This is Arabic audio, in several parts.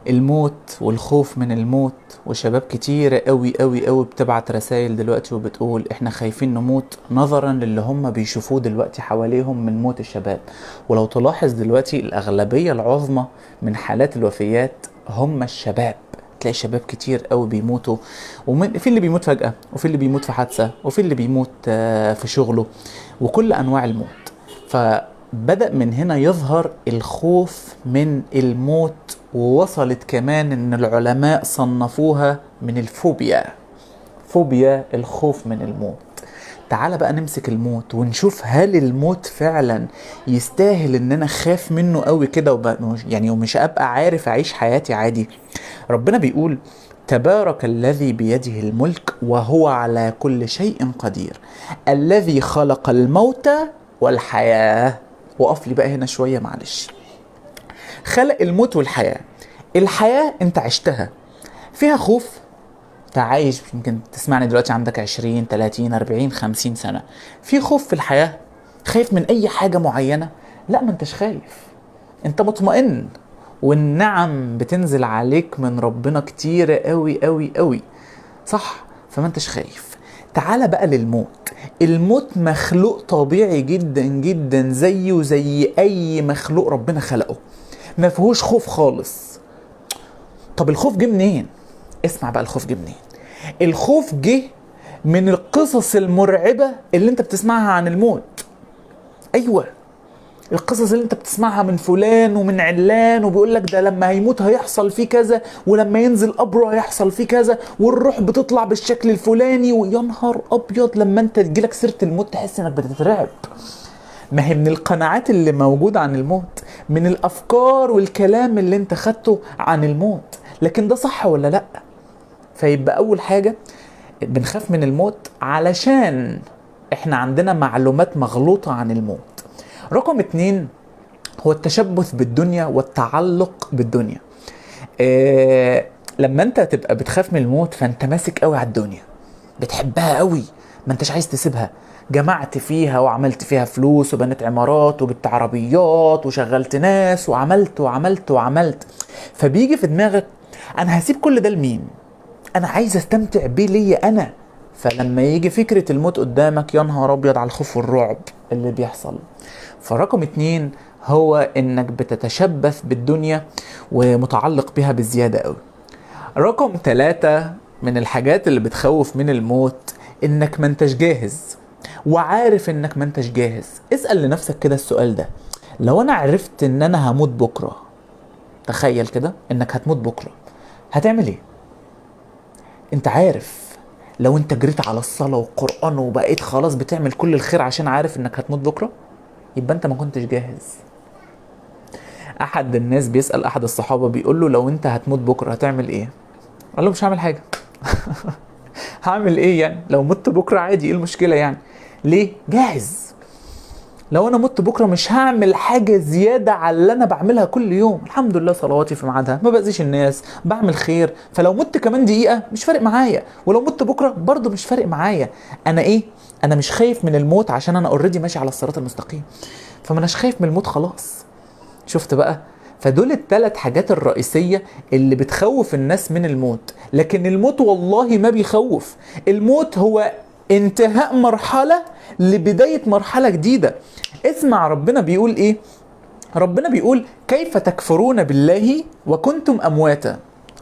الموت والخوف من الموت. وشباب كتير قوي قوي قوي بتبعت رسائل دلوقتي وبتقول احنا خايفين نموت نظرا للي هم بيشوفوه دلوقتي حواليهم من موت الشباب. ولو تلاحظ دلوقتي الأغلبية العظمى من حالات الوفيات هم الشباب. تلاقي شباب كتير قوي بيموتوا، في اللي بيموت فجأة، وفي اللي بيموت في حادثة، وفي اللي بيموت في شغله، وكل أنواع الموت. فبدأ من هنا يظهر الخوف من الموت، ووصلت كمان ان العلماء صنفوها من الفوبيا. فوبيا الخوف من الموت. تعال بقى نمسك الموت ونشوف هل الموت فعلا يستاهل ان انا خاف منه قوي كده يعني ومش ابقى عارف اعيش حياتي عادي. ربنا بيقول تبارك الذي بيده الملك وهو على كل شيء قدير الذي خلق الموت والحياة. وقف لي بقى هنا شوية معلش. خلق الموت والحياة. الحياة انت عشتها فيها خوف، تعايش يمكن تسمعني دلوقتي عندك 20 30 40 50 سنة، في خوف في الحياة؟ خايف من اي حاجة معينة؟ لا، ما انتش خايف، انت مطمئن، والنعم بتنزل عليك من ربنا كتير قوي قوي قوي، صح؟ فما انتش خايف. تعال بقى للموت. الموت مخلوق طبيعي جدا جدا زيه زي اي مخلوق ربنا خلقه، ما فيهوش خوف خالص. طب الخوف جه منين؟ اسمع بقى الخوف جه منين. الخوف جه من القصص المرعبة اللي انت بتسمعها عن الموت. ايوه، القصص اللي انت بتسمعها من فلان ومن علان، وبيقول لك ده لما هيموت هيحصل فيه كذا، ولما ينزل قبره هيحصل فيه كذا، والروح بتطلع بالشكل الفلاني، ويا نهار ابيض لما انت تجيلك سيرة الموت تحس انك بتترعب. ما هي من القناعات اللي موجودة عن الموت، من الافكار والكلام اللي انت خدته عن الموت. لكن ده صح ولا لا؟ فيبقى اول حاجة بنخاف من الموت علشان احنا عندنا معلومات مغلوطة عن الموت. رقم 2 هو التشبث بالدنيا والتعلق بالدنيا. لما انت تبقى بتخاف من الموت فانت ماسك قوي على الدنيا، بتحبها قوي، ما انتش عايز تسيبها، جمعت فيها وعملت فيها فلوس وبنيت عمارات وجبت عربيات وشغلت ناس وعملت وعملت وعملت، فبيجي في دماغك انا هسيب كل ده لمين؟ انا عايز استمتع بيه ليا انا. فلما يجي فكرة الموت قدامك يا نهار ابيض على الخوف والرعب اللي بيحصل. فرقم 2 هو انك بتتشبث بالدنيا ومتعلق بها بالزيادة قوي. رقم 3 من الحاجات اللي بتخوف من الموت انك ما انتش جاهز، وعارف انك ما انتش جاهز. اسأل لنفسك كده السؤال ده، لو انا عرفت ان انا هموت بكرة، تخيل كده انك هتموت بكرة، هتعمل ايه؟ انت عارف لو انت جريت على الصلاة والقرآن وبقيت خلاص بتعمل كل الخير عشان عارف انك هتموت بكرة، يبقى انت ما كنتش جاهز. احد الناس بيسأل احد الصحابة بيقول له لو انت هتموت بكرة هتعمل ايه؟ قال له مش هعمل حاجة. هعمل ايه يعني؟ لو مت بكرة عادي، ايه المشكلة يعني؟ ليه؟ جاهز. لو انا مت بكرة مش هعمل حاجة زيادة على اللي انا بعملها كل يوم، الحمد لله صلواتي في ميعادها، ما بأذيش الناس، بعمل خير، فلو مت كمان دقيقة مش فارق معايا، ولو مت بكرة برضو مش فارق معايا. انا ايه؟ انا مش خايف من الموت عشان انا اوريدي ماشي على الصراط المستقيم، فما اناش خايف من الموت خلاص. شفت بقى؟ فدول الثلاث حاجات الرئيسية اللي بتخوف الناس من الموت. لكن الموت والله ما بيخوف. الموت هو انتهاء مرحلة لبداية مرحلة جديدة. اسمع ربنا بيقول ايه. ربنا بيقول كيف تكفرون بالله وكنتم أمواتا.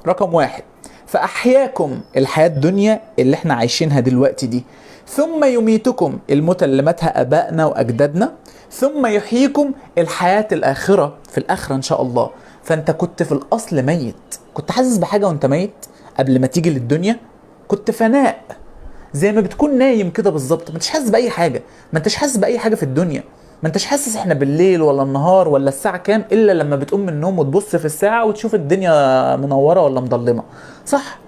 رقم 1 فأحياكم، الحياة الدنيا اللي احنا عايشينها دلوقتي دي، ثم يميتكم، الموت اللي ماتها أبائنا وأجدادنا، ثم يحييكم، الحياة الآخرة في الآخرة إن شاء الله. فأنت كنت في الأصل ميت، كنت حاسس بحاجة وأنت ميت قبل ما تيجي للدنيا، كنت فناء زي ما بتكون نايم كده بالظبط، ما انتش حاسس بأي حاجة، ما انتش حاسس بأي حاجة في الدنيا، ما انتش حاسس احنا بالليل ولا النهار ولا الساعة كام، إلا لما بتقوم من النوم وتبص في الساعة وتشوف الدنيا منورة ولا مظلمة، صح؟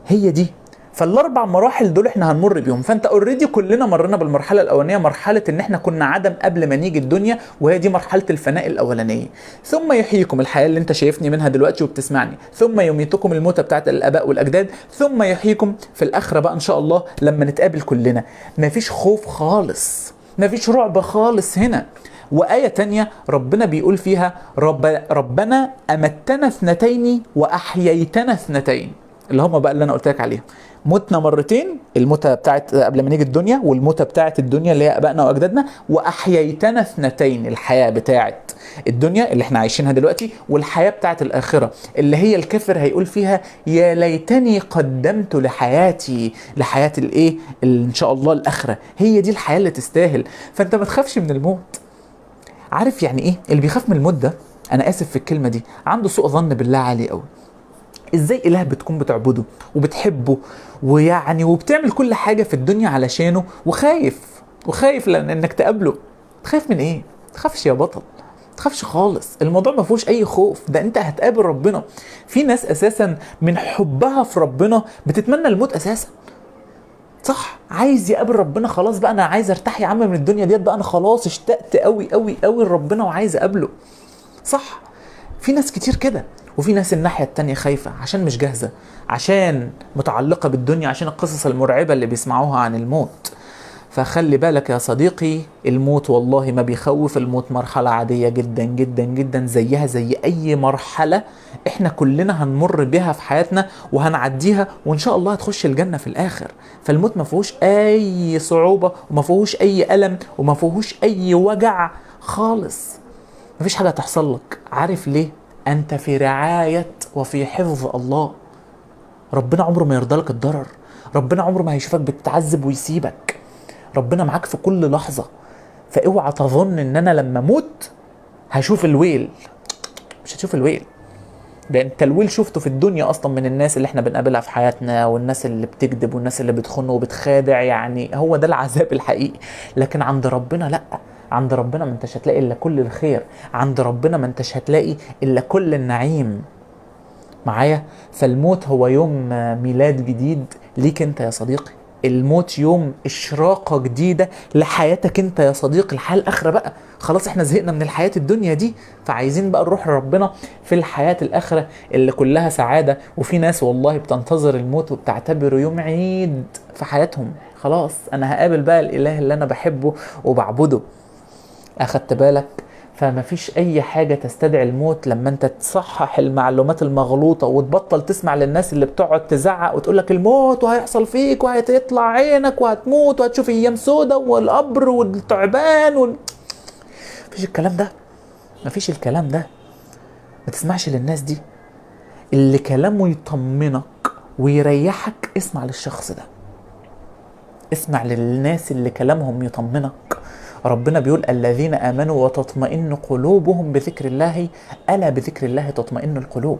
هي دي. فالاربع مراحل دول احنا هنمر بيهم. فانت اوريدي كلنا مرينا بالمرحله الاولانيه، مرحله ان احنا كنا عدم قبل ما نيجي الدنيا، وهي دي مرحله الفناء الاولانيه. ثم يحييكم، الحياه اللي انت شايفني منها دلوقتي وبتسمعني، ثم يميتكم، الموتة بتاعت الاباء والاجداد، ثم يحييكم في الاخره بقى ان شاء الله لما نتقابل كلنا. مفيش خوف خالص، مفيش رعب خالص هنا. وآية تانية ربنا بيقول فيها ربنا أمتنا اثنتين وأحييتنا اثنتين، اللي هم بقى اللي أنا قلت لك عليهم. متنا مرتين، الموتة بتاعت قبل ما نيجي الدنيا، والموتة بتاعت الدنيا اللي هي ابائنا واجدادنا، واحييتنا اثنتين، الحياة بتاعت الدنيا اللي احنا عايشينها دلوقتي، والحياة بتاعت الاخرة اللي هي الكافر هيقول فيها يا ليتني قدمت لحياتي، لحياة الايه ان شاء الله الاخرة، هي دي الحياة اللي تستاهل. فانت ما تخافش من الموت. عارف يعني ايه اللي بيخاف من الموت ده؟ انا اسف في الكلمة دي، عنده سوء ظن بالله عالي قوي. ازاي اله بتكون بتعبده وبتحبه ويعني وبتعمل كل حاجة في الدنيا علشانه، وخايف لان انك تقابله؟ تخاف من ايه؟ تخافش يا بطل، تخافش خالص. الموضوع ما فيهوش اي خوف، ده انت هتقابل ربنا. في ناس اساسا من حبها في ربنا بتتمنى الموت اساسا، صح؟ عايز يقابل ربنا، خلاص بقى انا عايز ارتاح يا عم من الدنيا ديت بقى، انا خلاص اشتقت قوي قوي قوي لربنا وعايز اقابله، صح؟ في ناس كتير كده. وفي ناس الناحية التانية خايفة عشان مش جاهزة، عشان متعلقة بالدنيا، عشان القصص المرعبة اللي بيسمعوها عن الموت. فخلي بالك يا صديقي، الموت والله ما بيخوف. الموت مرحلة عادية جدا جدا جدا، زيها زي أي مرحلة احنا كلنا هنمر بها في حياتنا وهنعديها، وإن شاء الله هتخش الجنة في الآخر. فالموت ما فيهوش أي صعوبة، وما فيهوش أي ألم، وما فيهوش أي وجع خالص. مفيش حاجة تحصل لك. عارف ليه؟ أنت في رعاية وفي حفظ الله. ربنا عمره ما يرضى لك الضرر، ربنا عمره ما هيشوفك بتتعذب ويسيبك، ربنا معاك في كل لحظة. فاوعى تظن ان انا لما اموت هشوف الويل، مش هتشوف الويل. ده انت الويل شفته في الدنيا اصلا من الناس اللي احنا بنقابلها في حياتنا، والناس اللي بتكذب، والناس اللي بتخن وبتخادع، يعني هو ده العذاب الحقيقي. لكن عند ربنا لا، عند ربنا ما انتش هتلاقي الا كل الخير، عند ربنا ما انتش هتلاقي الا كل النعيم معايا. فالموت هو يوم ميلاد جديد ليك انت يا صديقي. الموت يوم اشراقة جديدة لحياتك انت يا صديقي، الحياة الاخرة بقى. خلاص احنا زهقنا من الحياة الدنيا دي، فعايزين بقى نروح لربنا في الحياة الاخرة اللي كلها سعادة. وفي ناس والله بتنتظر الموت وبتعتبره يوم عيد في حياتهم، خلاص انا هقابل بقى الاله اللي انا بحبه وبعبده. اخدت بالك؟ فما فيش اي حاجة تستدعي الموت لما انت تصحح المعلومات المغلوطة وتبطل تسمع للناس اللي بتقعد تزعق وتقولك الموت وهيحصل فيك وهتطلع عينك وهتموت وهتشوف ايام سودة والقبر والتعبان مفيش الكلام ده، مفيش الكلام ده. ما تسمعش للناس دي. اللي كلامه يطمنك ويريحك اسمع للشخص ده، اسمع للناس اللي كلامهم يطمنك. ربنا بيقول الذين آمنوا وتطمئن قلوبهم بذكر الله، ألا بذكر الله تطمئن القلوب.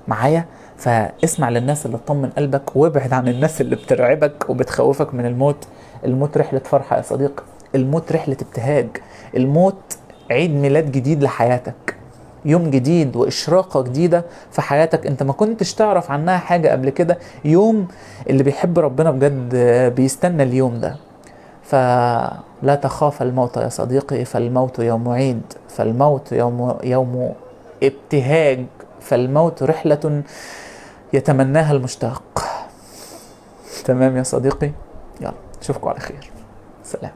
معايا؟ فاسمع للناس اللي تطمن قلبك، وابعد عن الناس اللي بترعبك وبتخوفك من الموت. الموت رحلة فرحة يا صديقي، الموت رحلة ابتهاج، الموت عيد ميلاد جديد لحياتك، يوم جديد وإشراقة جديدة في حياتك انت ما كنتش تعرف عنها حاجة قبل كده. يوم اللي بيحب ربنا بجد بيستنى اليوم ده. فلا تخاف الموت يا صديقي، فالموت يوم عيد، فالموت يوم ابتهاج، فالموت رحلة يتمناها المشتاق. تمام يا صديقي؟ يلا اشوفكم على خير، سلام.